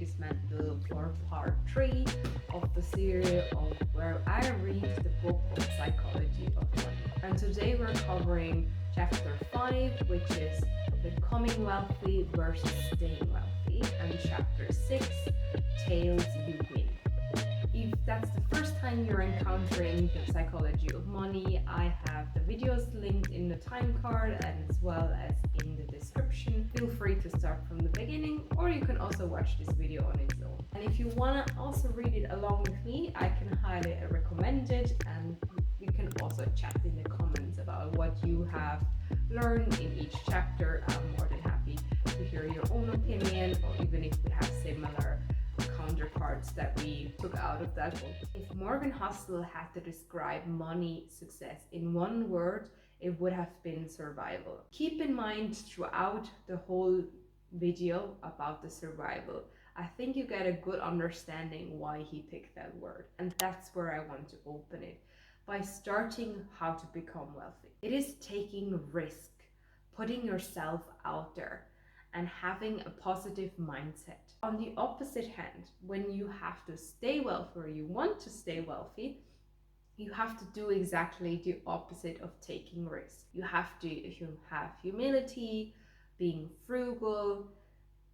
is Mantle for part 3 of the series of where I read the book of Psychology of Money. And today we're covering chapter 5, which is Becoming Wealthy versus Staying Wealthy, and chapter 6, Tails You Win. If that's the first time you're encountering the Psychology of Money, I have the videos linked in the time card and as well as in the description. Feel free to start from the beginning, or you can also watch this video on its own. And if you want to also read it along with me, I can highly recommend it, and we can also chat in the comments about what you have learned in each chapter. I'm more than happy to hear your own opinion, or even if we have similar counterparts that we took out of that book. If Morgan Housel had to describe money success in one word, it would have been survival. Keep in mind throughout the whole video about the survival, I think you get a good understanding why he picked that word. And that's where I want to open it, by starting how to become wealthy. It is taking risk, putting yourself out there, and having a positive mindset. On the opposite hand, when you have to stay wealthy or you want to stay wealthy, you have to do exactly the opposite of taking risks. You have humility, being frugal,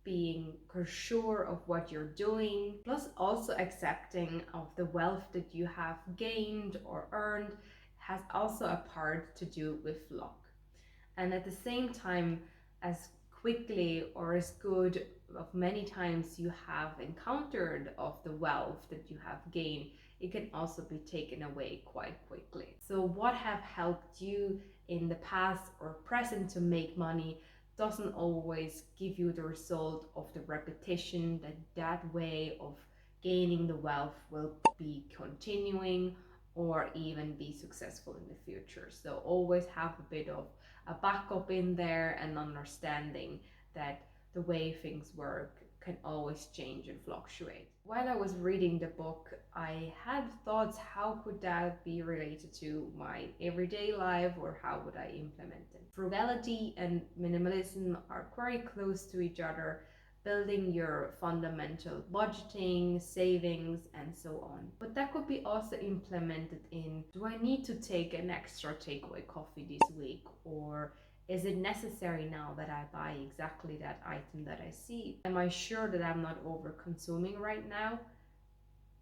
being sure of what you're doing, plus also accepting of the wealth that you have gained or earned has also a part to do with luck. And at the same time, as quickly or as good of many times you have encountered of the wealth that you have gained, it can also be taken away quite quickly. So what have helped you in the past or present to make money doesn't always give you the result of the repetition that way of gaining the wealth will be continuing or even be successful in the future. So always have a bit of a backup in there, and understanding that the way things work can always change and fluctuate. While I was reading the book, I had thoughts, how could that be related to my everyday life, or how would I implement it? Frugality and minimalism are very close to each other, building your fundamental budgeting, savings, and so on. But that could be also implemented in, do I need to take an extra takeaway coffee this week? Or is it necessary now that I buy exactly that item that I see? Am I sure that I'm not over consuming right now?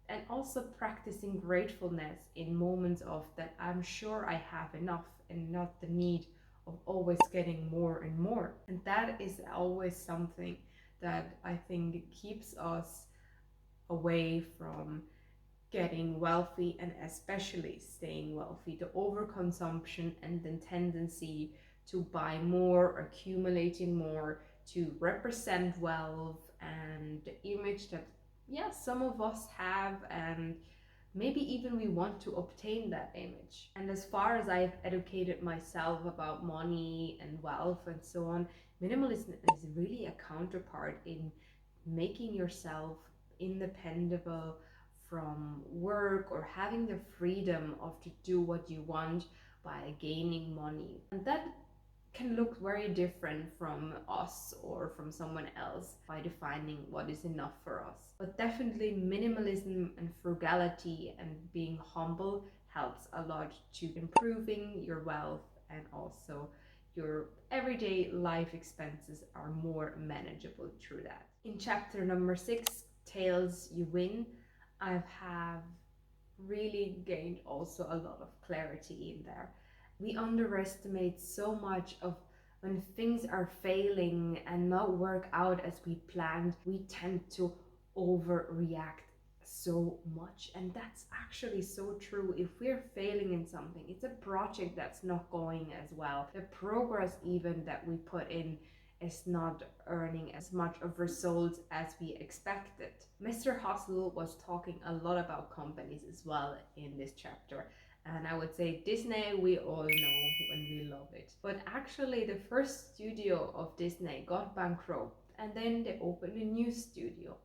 And also practicing gratefulness in moments of that I'm sure I have enough, and not the need of always getting more and more. And that is always something that I think keeps us away from getting wealthy, and especially staying wealthy. The overconsumption and the tendency to buy more, accumulating more, to represent wealth, and the image that some of us have, and maybe even we want to obtain that image. And as far as I've educated myself about money and wealth and so on, minimalism is really a counterpart in making yourself independent from work, or having the freedom of to do what you want by gaining money. And that can look very different from us or from someone else by defining what is enough for us. But definitely minimalism and frugality and being humble helps a lot to improving your wealth, and also your everyday life expenses are more manageable through that. In chapter number 6, Tails You Win, I have really gained also a lot of clarity in there. We underestimate so much of when things are failing and not work out as we planned. We tend to overreact so much, and that's actually so true. If we're failing in something, it's a project that's not going as well, the progress even that we put in is not earning as much of results as we expected. Mr. Housel was talking a lot about companies as well in this chapter, and I would say Disney, we all know and we love it. But actually the first studio of Disney got bankrupt, and then they opened a new studio.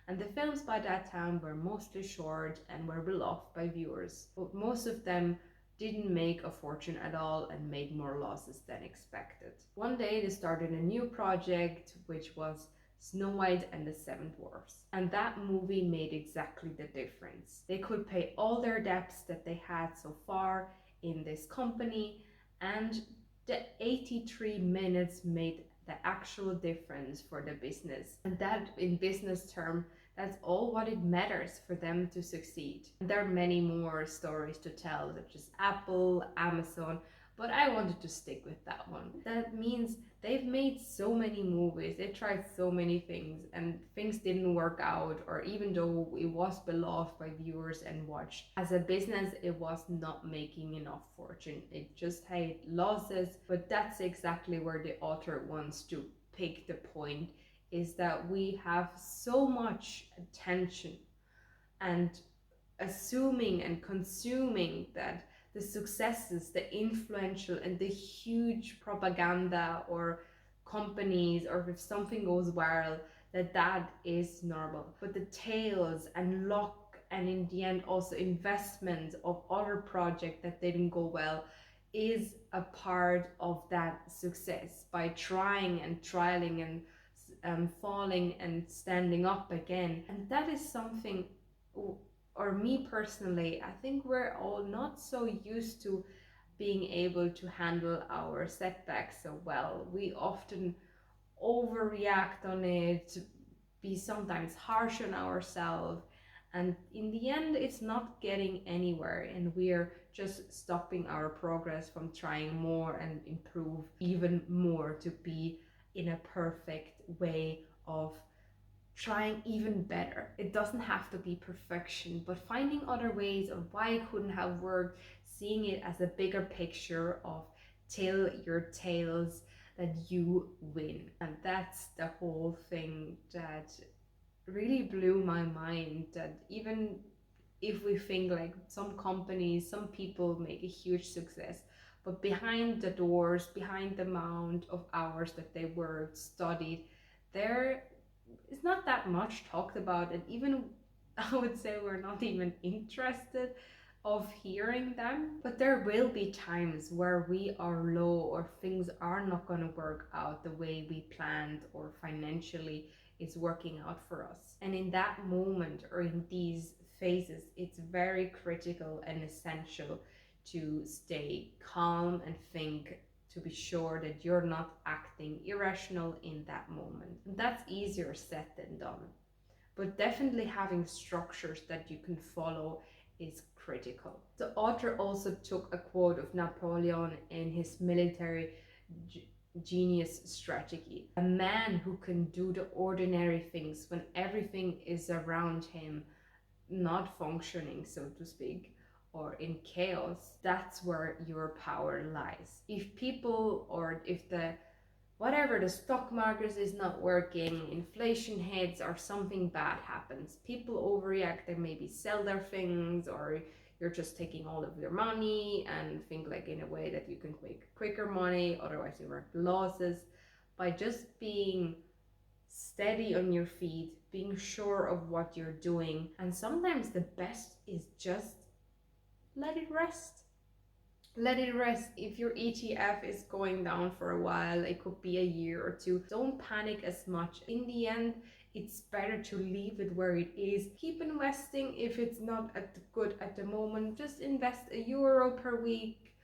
And the films by that time were mostly short and were beloved by viewers, but most of them didn't make a fortune at all and made more losses than expected. One day they started a new project, which was Snow White and the Seven Dwarfs. And that movie made exactly the difference. They could pay all their debts that they had so far in this company, and the 83 minutes made the actual difference for the business. And that, in business term, that's all what it matters for them to succeed. And there are many more stories to tell, such as Apple, Amazon, but I wanted to stick with that one. That means they've made so many movies, they tried so many things, and things didn't work out, or even though it was beloved by viewers and watched, as a business, it was not making enough fortune. It just had losses, but that's exactly where the author wants to pick the point, is that we have so much attention and assuming and consuming that the successes, the influential and the huge propaganda or companies, or if something goes viral, that is normal. But the tales and luck, and in the end also investments of other projects that didn't go well, is a part of that success. By trying and trialing and falling and standing up again. And that is something, or me personally, I think we're all not so used to being able to handle our setbacks so well. We often overreact on it, be sometimes harsh on ourselves, and in the end it's not getting anywhere, and we're just stopping our progress from trying more and improve even more to be in a perfect way of trying even better. It doesn't have to be perfection, but finding other ways of why it couldn't have worked, seeing it as a bigger picture of tell your tales that you win. And that's the whole thing that really blew my mind, that even if we think like some companies, some people make a huge success, but behind the doors, behind the amount of hours that they worked, studied, there is not that much talked about. And even I would say we're not even interested of hearing them. But there will be times where we are low, or things are not going to work out the way we planned, or financially it's working out for us. And in that moment, or in these phases, it's very critical and essential to stay calm and think, to be sure that you're not acting irrational in that moment. And that's easier said than done. But definitely having structures that you can follow is critical. The author also took a quote of Napoleon in his military genius strategy. A man who can do the ordinary things when everything is around him not functioning, so to speak, or in chaos, that's where your power lies. If people, or if the whatever, the stock market is not working, inflation hits, or something bad happens, people overreact, they maybe sell their things, or you're just taking all of your money and think like in a way that you can make quicker money, otherwise you work losses. By just being steady on your feet, being sure of what you're doing, and sometimes the best is just let it rest. Let it rest. If your ETF is going down for a while, it could be a year or two, don't panic as much. In the end, it's better to leave it where it is. Keep investing if it's not good at the moment. Just invest €1 per week,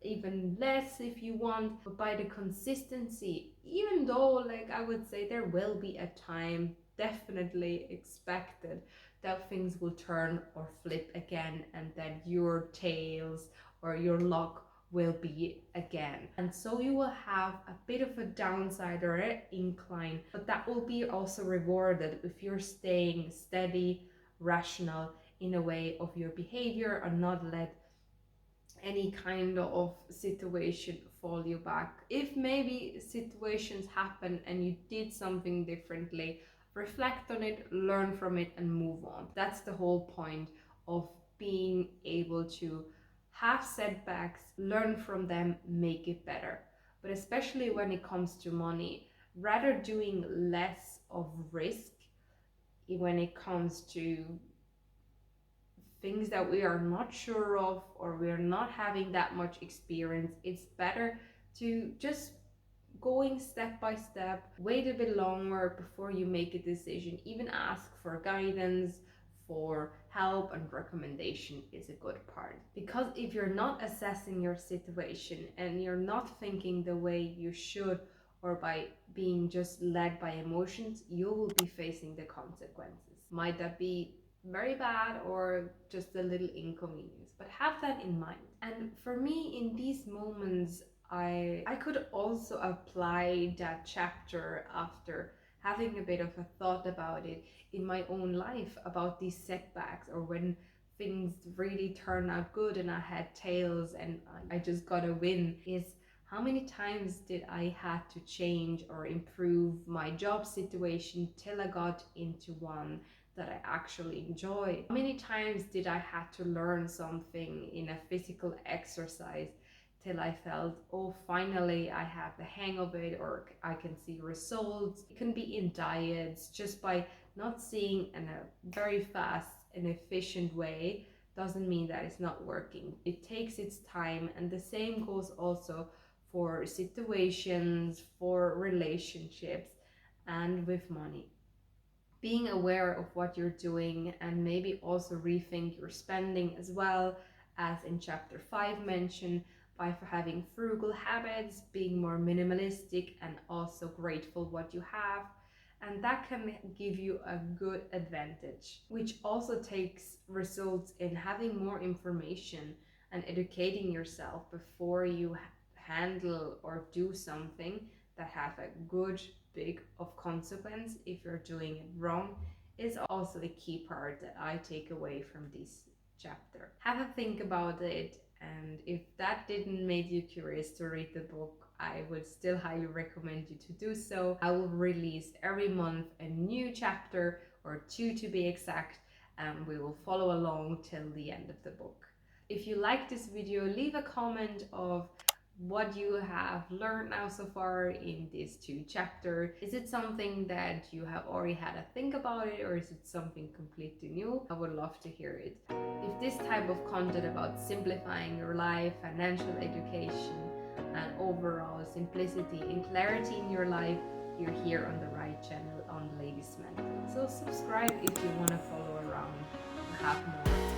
even less if you want, but by the consistency. Even though, like, I would say there will be a time, definitely expected, that things will turn or flip again, and that your tails or your luck will be again. And so you will have a bit of a downside or an incline, but that will be also rewarded if you're staying steady, rational in a way of your behavior, and not let any kind of situation fall you back. If maybe situations happen and you did something differently, reflect on it, learn from it, and move on. That's the whole point of being able to have setbacks, learn from them, make it better. But especially when it comes to money, rather doing less of risk when it comes to things that we are not sure of, or we are not having that much experience, it's better to just going step by step, wait a bit longer before you make a decision, even ask for guidance, for help and recommendation is a good part. Because if you're not assessing your situation and you're not thinking the way you should, or by being just led by emotions, you will be facing the consequences. Might that be very bad or just a little inconvenience, but have that in mind. And for me, in these moments, I could also apply that chapter after having a bit of a thought about it in my own life, about these setbacks, or when things really turn out good and I had tails and I just got a win, is how many times did I had to change or improve my job situation till I got into one that I actually enjoy? How many times did I had to learn something in a physical exercise till I felt, oh, finally I have the hang of it, or I can see results? It can be in diets. Just by not seeing in a very fast and efficient way doesn't mean that it's not working. It takes its time, and the same goes also for situations, for relationships, and with money. Being aware of what you're doing and maybe also rethink your spending, as well as in chapter 5 mentioned, by having frugal habits, being more minimalistic and also grateful what you have. And that can give you a good advantage, which also takes results in having more information and educating yourself before you handle or do something that have a good big of consequence if you're doing it wrong, is also the key part that I take away from this chapter. Have a think about it, and if that didn't make you curious to read the book, I would still highly recommend you to do so. I will release every month a new chapter, or two to be exact, and we will follow along till the end of the book. If you like this video, leave a comment of what you have learned now so far in these two chapters. Is it something that you have already had a think about it, or is it something completely new? I would love to hear it. If this type of content about simplifying your life, financial education, and overall simplicity and clarity in your life, you're here on the right channel on Ladies Mantle. So subscribe if you want to follow around and have more